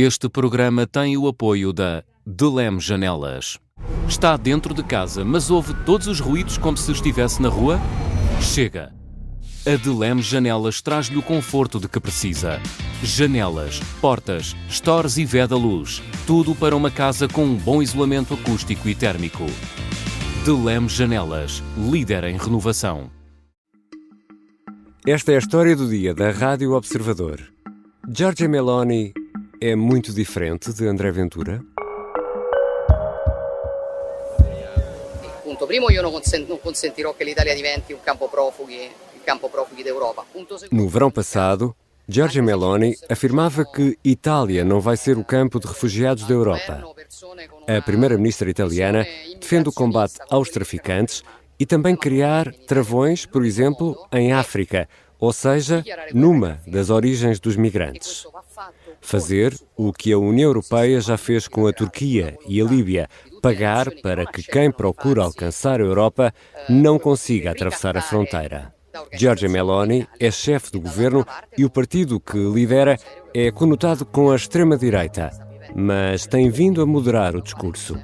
Este programa tem o apoio da Delem Janelas. Está dentro de casa, mas ouve todos os ruídos como se estivesse na rua? Chega! A Delem Janelas traz-lhe o conforto de que precisa. Janelas, portas, stores e veda-luz. Tudo para uma casa com um bom isolamento acústico e térmico. Delem Janelas, líder em renovação. Esta é a história do dia da Rádio Observador. Giorgia Meloni é muito diferente de André Ventura? Punto primo, io non consentirò che l'Italia diventi un campo profughi d'Europa. No verão passado, Giorgia Meloni afirmava que Itália não vai ser o campo de refugiados da Europa. A primeira-ministra italiana defende o combate aos traficantes e também criar travões, por exemplo, em África, ou seja, numa das origens dos migrantes. Fazer o que a União Europeia já fez com a Turquia e a Líbia, pagar para que quem procura alcançar a Europa não consiga atravessar a fronteira. Giorgia Meloni é chefe do governo e o partido que lidera é conotado com a extrema-direita, mas tem vindo a moderar o discurso.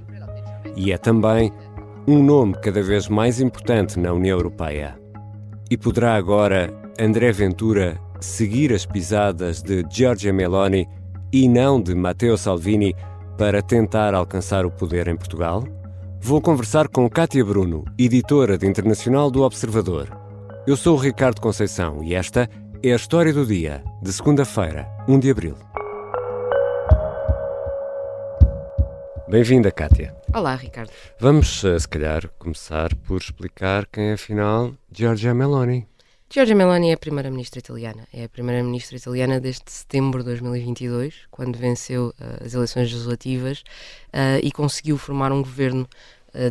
E é também um nome cada vez mais importante na União Europeia. E poderá agora André Ventura seguir as pisadas de Giorgia Meloni e não de Matteo Salvini para tentar alcançar o poder em Portugal? Vou conversar com Cátia Bruno, editora de Internacional do Observador. Eu sou o Ricardo Conceição e esta é a história do dia, de segunda-feira, 1 de abril. Bem-vinda, Cátia. Olá, Ricardo. Vamos, se calhar, começar por explicar quem é, afinal, Giorgia Meloni. Giorgia Meloni é a primeira-ministra italiana. É a primeira-ministra italiana desde setembro de 2022, quando venceu as eleições legislativas e conseguiu formar um governo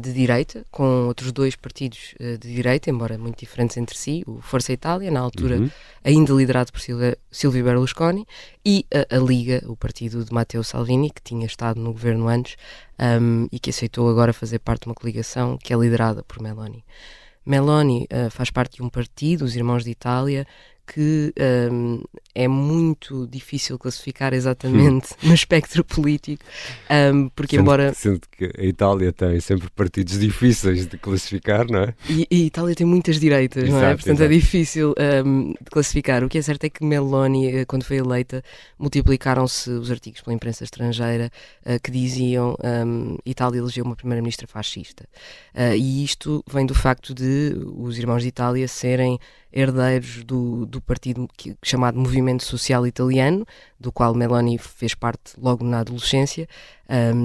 de direita, com outros dois partidos de direita, embora muito diferentes entre si, o Força Itália, na altura ainda liderado por Silvio Berlusconi, e a Liga, o partido de Matteo Salvini, que tinha estado no governo antes e que aceitou agora fazer parte de uma coligação que é liderada por Meloni. Meloni faz parte de um partido, os Irmãos de Itália, que é muito difícil classificar exatamente no espectro político, porque Sendo que a Itália tem sempre partidos difíceis de classificar, não é? E a Itália tem muitas direitas, não é? Portanto, é difícil de classificar. O que é certo é que Meloni, quando foi eleita, multiplicaram-se os artigos pela imprensa estrangeira que diziam Itália elegeu uma primeira-ministra fascista. E isto vem do facto de os Irmãos de Itália serem herdeiros do partido chamado Movimento Social Italiano, do qual Meloni fez parte logo na adolescência,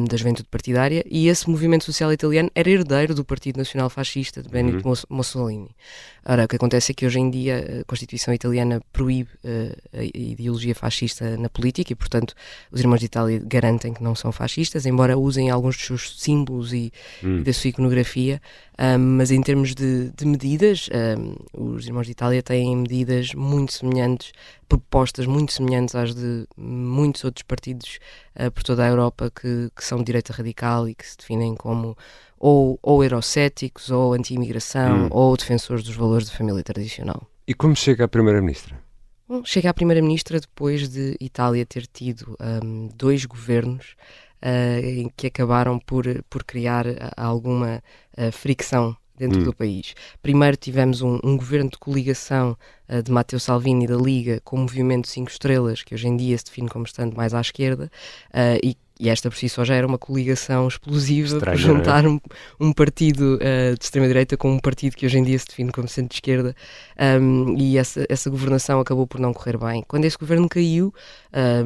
da juventude partidária, e esse Movimento Social Italiano era herdeiro do Partido Nacional Fascista de Benito Mussolini. Ora, o que acontece é que hoje em dia a Constituição italiana proíbe a ideologia fascista na política e, portanto, os Irmãos de Itália garantem que não são fascistas, embora usem alguns dos seus símbolos e da sua iconografia, mas em termos de medidas, os Irmãos de Itália têm medidas muito semelhantes, propostas muito semelhantes às de muitos outros partidos por toda a Europa que são de direita radical e que se definem como ou eurocéticos, ou anti-imigração, ou defensores dos valores da família tradicional. E como chega a primeira-ministra? Bom, chega a primeira-ministra depois de Itália ter tido dois governos que acabaram por criar alguma fricção dentro do país. Primeiro tivemos um governo de coligação de Matteo Salvini da Liga com o Movimento 5 Estrelas, que hoje em dia se define como estando mais à esquerda, e esta por si só já era uma coligação explosiva. Estranho, por juntar um partido de extrema-direita com um partido que hoje em dia se define como centro-esquerda, e essa governação acabou por não correr bem. Quando esse governo caiu,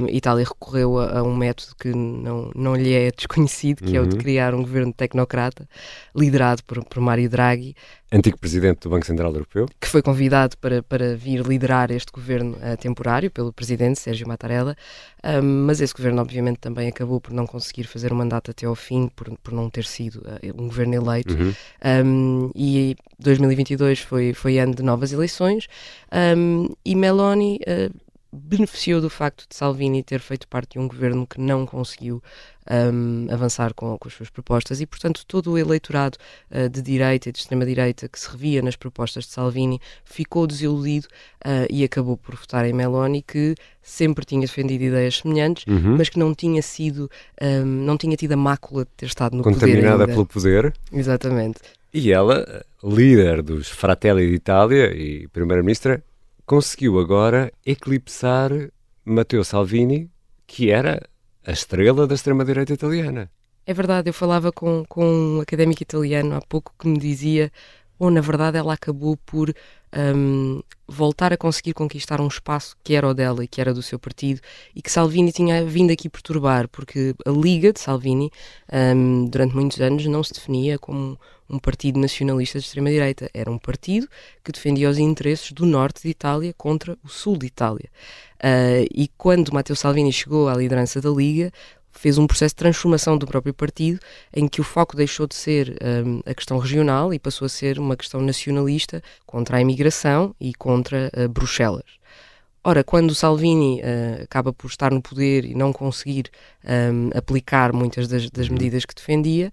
Itália recorreu a um método que não lhe é desconhecido, que é o de criar um governo tecnocrata, liderado por Mário Draghi, antigo presidente do Banco Central Europeu, que foi convidado para vir liderar este governo temporário pelo presidente Sérgio Mattarella, mas esse governo obviamente também acabou por não conseguir fazer o mandato até ao fim, por não ter sido um governo eleito, e 2022 foi ano de novas eleições, e Meloni beneficiou do facto de Salvini ter feito parte de um governo que não conseguiu avançar com as suas propostas e, portanto, todo o eleitorado de direita e de extrema-direita que se revia nas propostas de Salvini ficou desiludido e acabou por votar em Meloni, que sempre tinha defendido ideias semelhantes, mas que não tinha sido, não tinha tido a mácula de ter estado no poder ainda. Contaminada pelo poder. Exatamente. E ela, líder dos Fratelli d'Italia e primeira-ministra, conseguiu agora eclipsar Matteo Salvini, que era a estrela da extrema-direita italiana. É verdade, eu falava com um académico italiano há pouco que me dizia, na verdade ela acabou por voltar a conseguir conquistar um espaço que era o dela e que era do seu partido e que Salvini tinha vindo aqui perturbar, porque a Liga de Salvini durante muitos anos não se definia como um partido nacionalista de extrema-direita, era um partido que defendia os interesses do norte de Itália contra o sul de Itália. E quando Matteo Salvini chegou à liderança da Liga, fez um processo de transformação do próprio partido, em que o foco deixou de ser a questão regional e passou a ser uma questão nacionalista contra a imigração e contra Bruxelas. Ora, quando Salvini acaba por estar no poder e não conseguir aplicar muitas das medidas que defendia,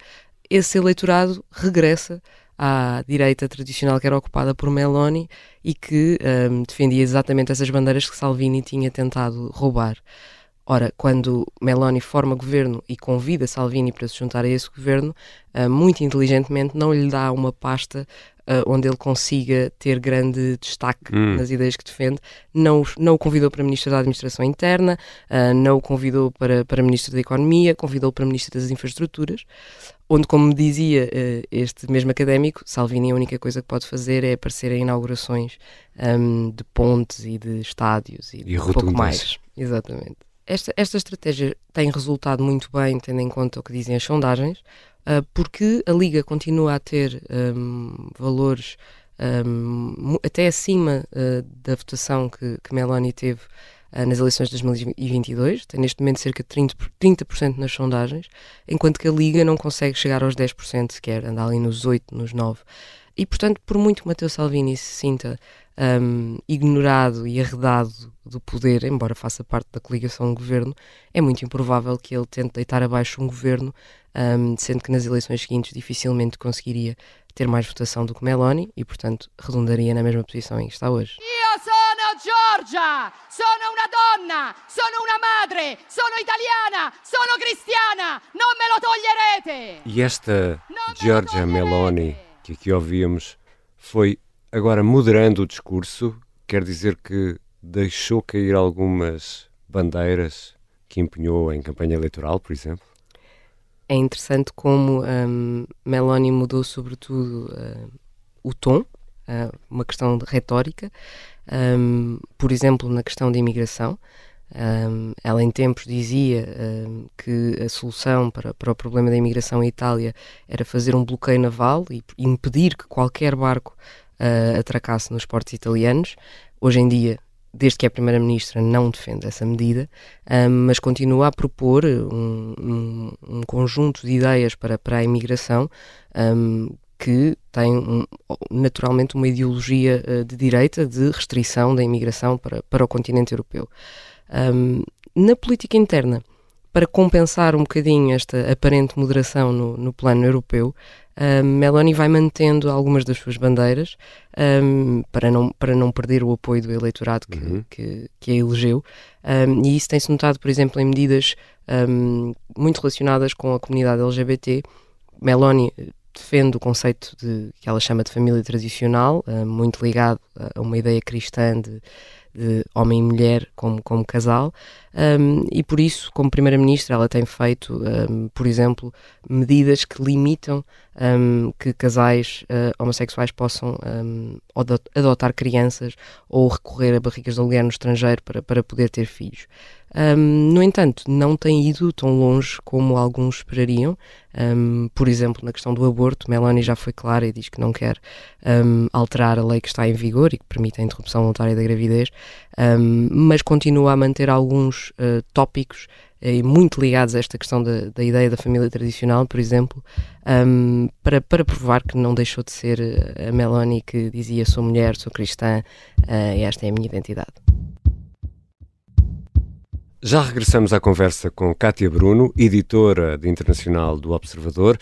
esse eleitorado regressa à direita tradicional que era ocupada por Meloni e que defendia exatamente essas bandeiras que Salvini tinha tentado roubar. Ora, quando Meloni forma governo e convida Salvini para se juntar a esse governo, muito inteligentemente não lhe dá uma pasta onde ele consiga ter grande destaque nas ideias que defende. Não o convidou para Ministro da Administração Interna, não o convidou para Ministro da Economia, convidou-o para Ministro das Infraestruturas, onde, como me dizia este mesmo académico, Salvini a única coisa que pode fazer é aparecer em inaugurações de pontes e de estádios e pouco mais. Exatamente. Esta estratégia tem resultado muito bem, tendo em conta o que dizem as sondagens, porque a Liga continua a ter valores até acima da votação que Meloni teve nas eleições de 2022, tem neste momento cerca de 30% nas sondagens, enquanto que a Liga não consegue chegar aos 10% sequer, anda ali nos 8%, nos 9%. E, portanto, por muito que Matteo Salvini se sinta ignorado e arredado do poder, embora faça parte da coligação do governo, é muito improvável que ele tente deitar abaixo um governo, sendo que nas eleições seguintes dificilmente conseguiria ter mais votação do que Meloni e, portanto, redundaria na mesma posição em que está hoje. Io sono Giorgia, sono una donna, sono una madre, sono italiana, sono cristiana, non me lo toglierete! E esta Giorgia Meloni, que aqui ouvíamos, foi agora moderando o discurso, quer dizer que deixou cair algumas bandeiras que empenhou em campanha eleitoral, por exemplo? É interessante como Meloni mudou sobretudo o tom, uma questão de retórica, por exemplo, na questão da imigração. Ela em tempos dizia que a solução para o problema da imigração em Itália era fazer um bloqueio naval e impedir que qualquer barco atracasse nos portos italianos. Hoje em dia, desde que é Primeira-Ministra, não defende essa medida, mas continua a propor um conjunto de ideias para a imigração que tem naturalmente uma ideologia de direita de restrição da imigração para o continente europeu. Na política interna, para compensar um bocadinho esta aparente moderação no plano europeu, Meloni vai mantendo algumas das suas bandeiras para não perder o apoio do eleitorado que a elegeu, e isso tem-se notado, por exemplo, em medidas muito relacionadas com a comunidade LGBT. Meloni defende o conceito que ela chama de família tradicional, muito ligado a uma ideia cristã de homem e mulher como casal, e por isso, como Primeira-Ministra, ela tem feito, por exemplo, medidas que limitam que casais homossexuais possam adotar crianças ou recorrer a barrigas de aluguer no estrangeiro para poder ter filhos. No entanto, não tem ido tão longe como alguns esperariam. Por exemplo, na questão do aborto, Meloni já foi clara e diz que não quer alterar a lei que está em vigor e que permite a interrupção voluntária da gravidez, mas continua a manter alguns tópicos muito ligados a esta questão da ideia da família tradicional, por exemplo, para provar que não deixou de ser a Meloni que dizia: sou mulher, sou cristã, e esta é a minha identidade. Já regressamos à conversa com Kátia Bruno, editora de internacional do Observador.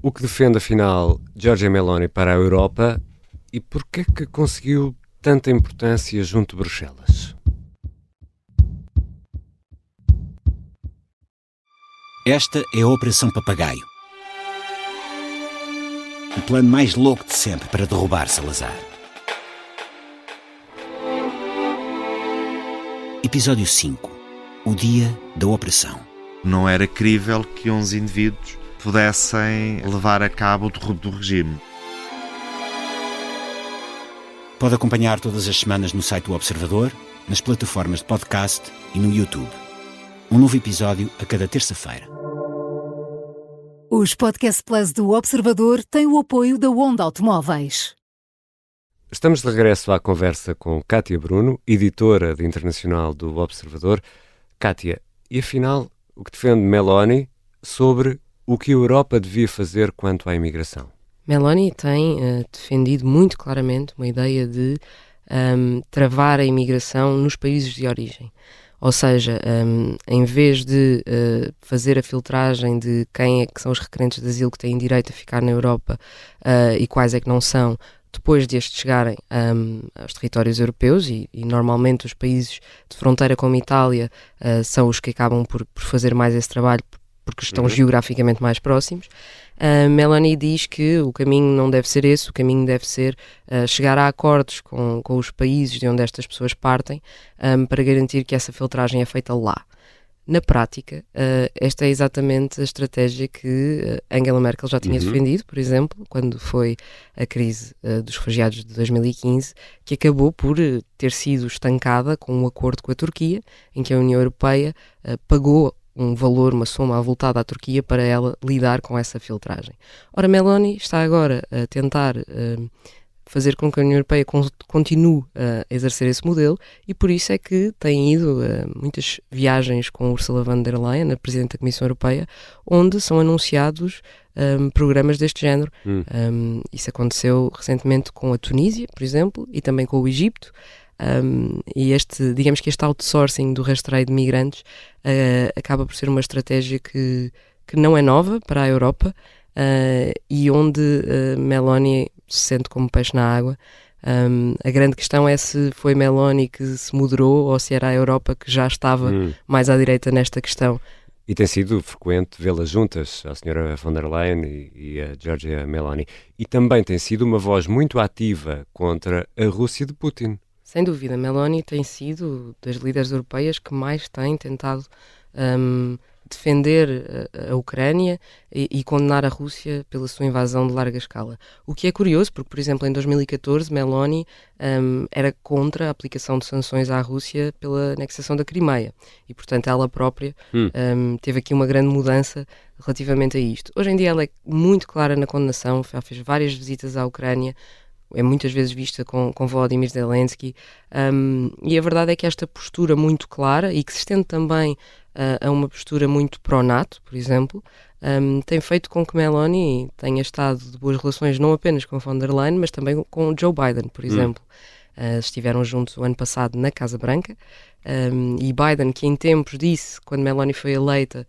O que defende, afinal, Giorgia Meloni para a Europa e porquê que conseguiu tanta importância junto de Bruxelas? Esta é a Operação Papagaio. O plano mais louco de sempre para derrubar Salazar. Episódio 5. O dia da operação. Não era crível que uns indivíduos pudessem levar a cabo o derrubo do regime. Pode acompanhar todas as semanas no site do Observador, nas plataformas de podcast e no YouTube. Um novo episódio a cada terça-feira. Os Podcast Plus do Observador têm o apoio da Onda Automóveis. Estamos de regresso à conversa com Kátia Bruno, editora de internacional do Observador. Kátia, e afinal, o que defende Meloni sobre o que a Europa devia fazer quanto à imigração? Meloni tem defendido muito claramente uma ideia de travar a imigração nos países de origem. Ou seja, em vez de fazer a filtragem de quem é que são os requerentes de asilo que têm direito a ficar na Europa e quais é que não são, depois de estes chegarem aos territórios europeus, e normalmente os países de fronteira como Itália são os que acabam por fazer mais esse trabalho porque estão geograficamente mais próximos, Meloni diz que o caminho não deve ser esse, o caminho deve ser chegar a acordos com os países de onde estas pessoas partem para garantir que essa filtragem é feita lá. Na prática, esta é exatamente a estratégia que Angela Merkel já tinha defendido, por exemplo, quando foi a crise dos refugiados de 2015, que acabou por ter sido estancada com um acordo com a Turquia, em que a União Europeia pagou um valor, uma soma avultada à Turquia para ela lidar com essa filtragem. Ora, Meloni está agora a tentar fazer com que a União Europeia continue a exercer esse modelo e por isso é que tem ido a muitas viagens com Ursula von der Leyen, a Presidente da Comissão Europeia, onde são anunciados programas deste género. Isso aconteceu recentemente com a Tunísia, por exemplo, e também com o Egito. E digamos que este outsourcing do rastreio de migrantes acaba por ser uma estratégia que não é nova para a Europa e onde Meloni se sente como peixe na água. A grande questão é se foi Meloni que se moderou ou se era a Europa que já estava mais à direita nesta questão. E tem sido frequente vê-las juntas, a senhora von der Leyen e a Giorgia Meloni. E também tem sido uma voz muito ativa contra a Rússia de Putin. Sem dúvida, Meloni tem sido das líderes europeias que mais tem tentado defender a Ucrânia e condenar a Rússia pela sua invasão de larga escala. O que é curioso, porque, por exemplo, em 2014, Meloni era contra a aplicação de sanções à Rússia pela anexação da Crimeia. E, portanto, ela própria teve aqui uma grande mudança relativamente a isto. Hoje em dia ela é muito clara na condenação, ela fez várias visitas à Ucrânia, é muitas vezes vista com Volodymyr Zelensky, e a verdade é que esta postura muito clara e que se estende também a uma postura muito pró-NATO, por exemplo, tem feito com que Meloni tenha estado de boas relações não apenas com von der Leyen, mas também com Joe Biden, por exemplo. Estiveram juntos o ano passado na Casa Branca, e Biden, que em tempos disse, quando Meloni foi eleita,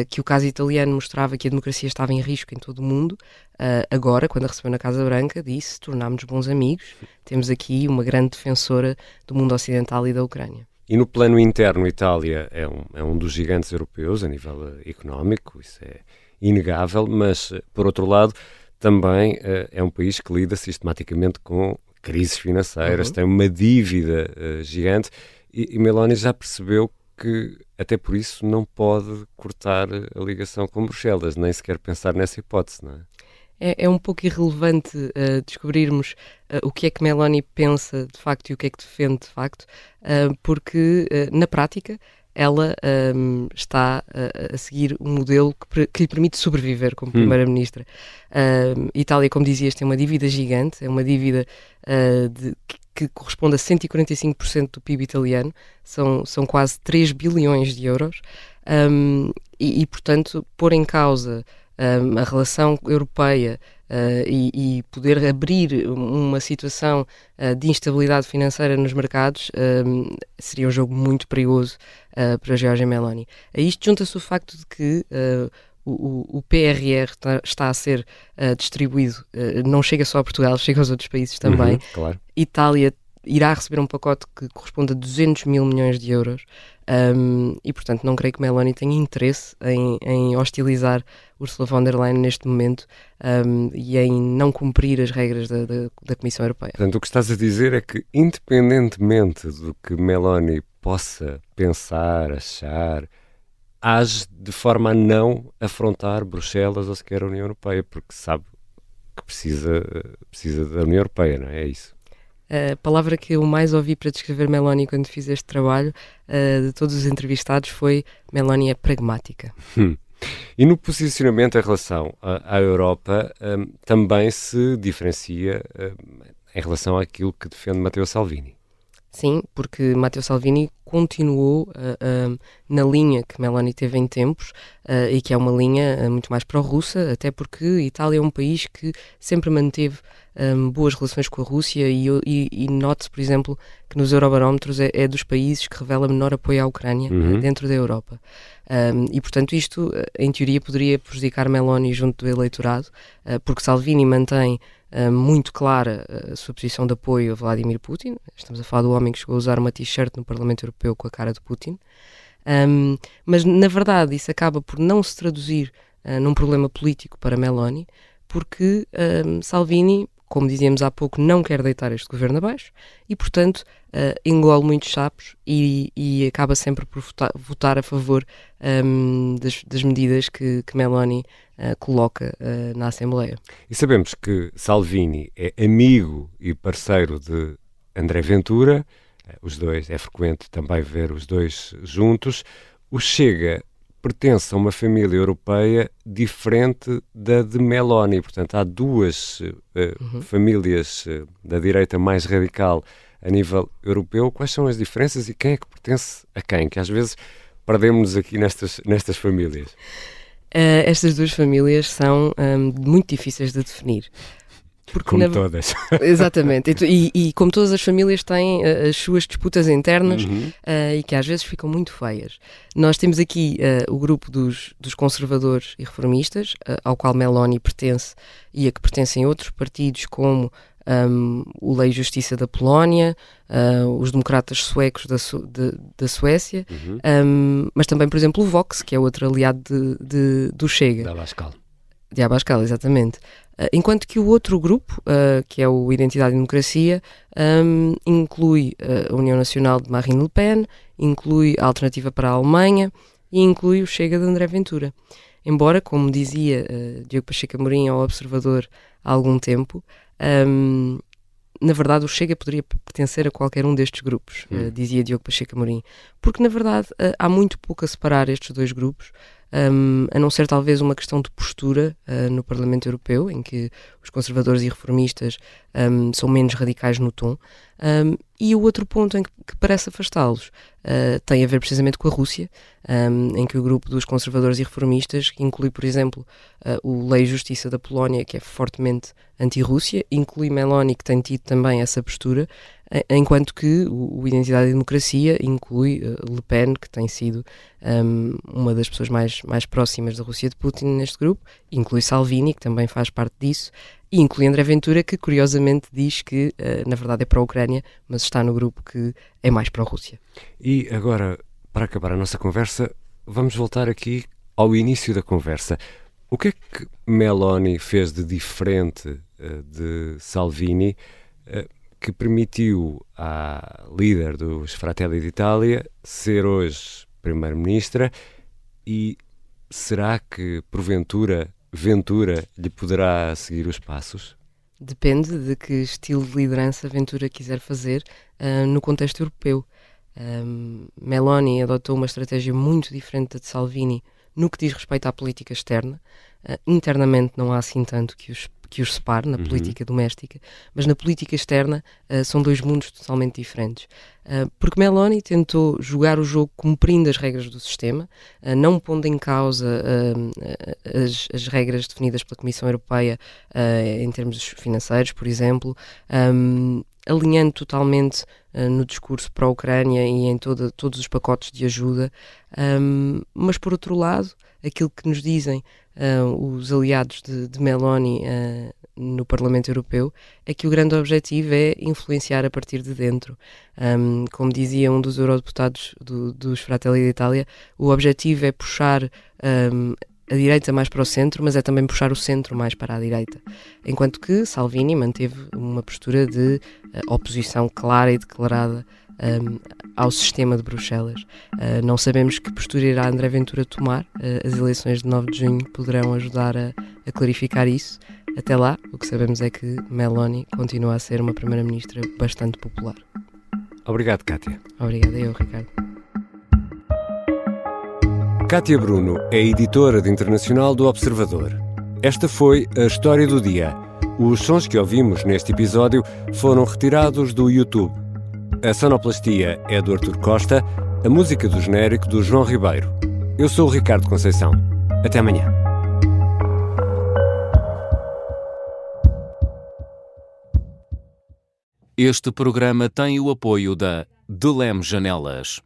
que o caso italiano mostrava que a democracia estava em risco em todo o mundo, agora, quando a recebeu na Casa Branca, disse: tornámos-nos bons amigos, temos aqui uma grande defensora do mundo ocidental e da Ucrânia. E no plano interno, a Itália é um dos gigantes europeus a nível económico, isso é inegável, mas, por outro lado, também é um país que lida sistematicamente com crises financeiras, tem uma dívida gigante e Meloni já percebeu que até por isso não pode cortar a ligação com Bruxelas, nem sequer pensar nessa hipótese, não é? É um pouco irrelevante descobrirmos o que é que Meloni pensa de facto e o que é que defende de facto, porque na prática ela está a seguir um modelo que lhe permite sobreviver como Primeira-Ministra. Itália, como dizias, tem uma dívida gigante, é uma dívida que corresponde a 145% do PIB italiano, são quase 3 bilhões de euros, e portanto, pôr em causa a relação europeia e poder abrir uma situação de instabilidade financeira nos mercados seria um jogo muito perigoso para Giorgia Meloni. A isto junta-se o facto de que o PRR está a ser distribuído, não chega só a Portugal, chega aos outros países também. Claro. Itália irá receber um pacote que corresponde a 200 mil milhões de euros e, portanto, não creio que Meloni tenha interesse em hostilizar Ursula von der Leyen neste momento e em não cumprir as regras da Comissão Europeia. Portanto, o que estás a dizer é que, independentemente do que Meloni possa pensar, achar, age de forma a não afrontar Bruxelas ou sequer a União Europeia, porque sabe que precisa da União Europeia, não é? É isso. A palavra que eu mais ouvi para descrever Meloni quando fiz este trabalho, de todos os entrevistados, foi: Meloni é pragmática. E no posicionamento em relação à Europa, também se diferencia em relação àquilo que defende Matteo Salvini. Sim, porque Matteo Salvini continuou na linha que Meloni teve em tempos e que é uma linha muito mais pró-russa, até porque a Itália é um país que sempre manteve boas relações com a Rússia e note-se, por exemplo, que nos eurobarómetros é dos países que revela menor apoio à Ucrânia dentro da Europa. E, portanto, isto, em teoria, poderia prejudicar Meloni junto do eleitorado, porque Salvini mantém muito clara a sua posição de apoio a Vladimir Putin. Estamos a falar do homem que chegou a usar uma t-shirt no Parlamento Europeu com a cara de Putin. Mas, na verdade, isso acaba por não se traduzir num problema político para Meloni, porque Salvini, como dizíamos há pouco, não quer deitar este governo abaixo e, portanto, engole muitos sapos e acaba sempre por votar a favor das medidas que Meloni coloca na Assembleia. E sabemos que Salvini é amigo e parceiro de André Ventura, os dois, é frequente também ver os dois juntos. O Chega pertence a uma família europeia diferente da de Meloni, portanto há duas famílias da direita mais radical a nível europeu. Quais são as diferenças e quem é que pertence a quem? Que às vezes perdemos-nos aqui nestas famílias. Estas duas famílias são muito difíceis de definir. Porque como todas. Exatamente. E como todas as famílias têm as suas disputas internas e que às vezes ficam muito feias. Nós temos aqui o grupo dos conservadores e reformistas, ao qual Meloni pertence e a que pertencem outros partidos como o Lei e Justiça da Polónia, os democratas suecos da Suécia, mas também, por exemplo, o Vox, que é outro aliado do Chega. De Abascal, exatamente. Enquanto que o outro grupo, que é o Identidade e Democracia, inclui a União Nacional de Marine Le Pen, inclui a Alternativa para a Alemanha e inclui o Chega de André Ventura. Embora, como dizia Diogo Pacheco Amorim ao Observador há algum tempo, na verdade o Chega poderia pertencer a qualquer um destes grupos, dizia Diogo Pacheco Amorim, porque na verdade há muito pouco a separar estes dois grupos, a não ser talvez uma questão de postura no Parlamento Europeu, em que os conservadores e reformistas são menos radicais no tom, e o outro ponto em que parece afastá-los tem a ver precisamente com a Rússia, em que o grupo dos conservadores e reformistas, que inclui, por exemplo, o Lei e Justiça da Polónia, que é fortemente anti-Rússia, inclui Meloni, que tem tido também essa postura, enquanto que o Identidade e Democracia inclui Le Pen, que tem sido uma das pessoas mais próximas da Rússia de Putin neste grupo, inclui Salvini, que também faz parte disso, e inclui André Ventura, que curiosamente diz que na verdade é pró-Ucrânia, mas está no grupo que é mais pró-Rússia. E agora, para acabar a nossa conversa, vamos voltar aqui ao início da conversa. O que é que Meloni fez de diferente de Salvini que permitiu à líder dos Fratelli d'Italia ser hoje primeira-ministra, e será que porventura Ventura lhe poderá seguir os passos? Depende de que estilo de liderança Ventura quiser fazer no contexto europeu. Meloni adotou uma estratégia muito diferente da de Salvini no que diz respeito à política externa. Internamente não há assim tanto que que os separe na política doméstica, mas na política externa são dois mundos totalmente diferentes. Porque Meloni tentou jogar o jogo cumprindo as regras do sistema, não pondo em causa as regras definidas pela Comissão Europeia em termos financeiros, por exemplo, alinhando totalmente no discurso para a Ucrânia e em todos os pacotes de ajuda, mas por outro lado, aquilo que nos dizem os aliados de Meloni no Parlamento Europeu é que o grande objetivo é influenciar a partir de dentro. Como dizia um dos eurodeputados dos Fratelli d'Italia, o objetivo é puxar a direita mais para o centro, mas é também puxar o centro mais para a direita. Enquanto que Salvini manteve uma postura de oposição clara e declarada ao sistema de Bruxelas. Não sabemos que postura irá André Ventura tomar. As eleições de 9 de junho poderão ajudar a clarificar isso. Até lá, o que sabemos é que Meloni continua a ser uma primeira-ministra bastante popular. Obrigado, Kátia. Obrigada eu, Ricardo. Kátia Bruno é editora de internacional do Observador. Esta foi a história do dia. Os sons que ouvimos neste episódio foram retirados do YouTube. A sonoplastia é do Artur Costa, a música do genérico do João Ribeiro. Eu sou o Ricardo Conceição. Até amanhã. Este programa tem o apoio da Delem Janelas.